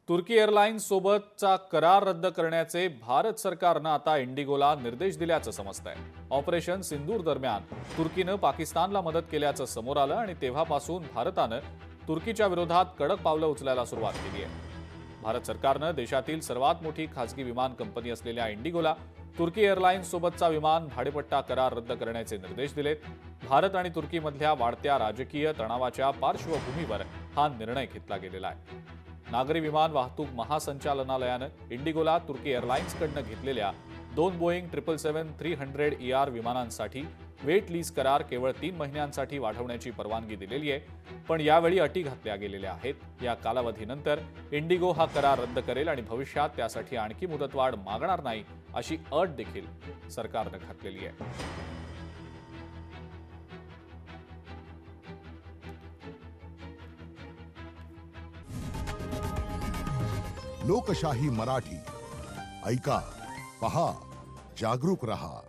तुर्की airlines सोबतचा करार रद्द करण्याचे भारत सरकारनं आता इंडिगोला निर्देश दिल्याचं समजतंय। ऑपरेशन सिंदूर दरम्यान तुर्कीनं पाकिस्तानला मदत केल्याचं समोर आलं आणि तेव्हापासून भारतानं तुर्कीच्या विरोधात कडक पावलं उचलायला सुरुवात केली आहे। भारत सरकारनं देशातील सर्वात मोठी खासगी विमान कंपनी असलेल्या इंडिगोला तुर्की एअरलाइन्स सोबतचा विमान भाडेपट्टा करार रद्द करण्याचे निर्देश दिलेत। भारत आणि तुर्कीमधल्या वाढत्या राजकीय तणावाच्या पार्श्वभूमीवर हा निर्णय घेतला गेलेला आहे। नागरी विमान वाहतूक महासंचालनालयानं इंडिगोला तुर्की एअरलाइन्सकडनं घेतलेल्या 2 बोईंग 777-300ER विमानांसाठी वेट लीज करार केवळ 3 महिन्यांसाठी वाढवण्याची परवानगी दिलेली आहे, पण यावेळी अटी घातल्या गेलेल्या आहेत। या कालावधीनंतर इंडिगो हा करार रद्द करेल आणि भविष्यात त्यासाठी आणखी मुदतवाढ मागणार नाही अशी अट देखील सरकारनं घातलेली आहे। लोकशाही मराठी ऐका, पहा, जागरूक रहा।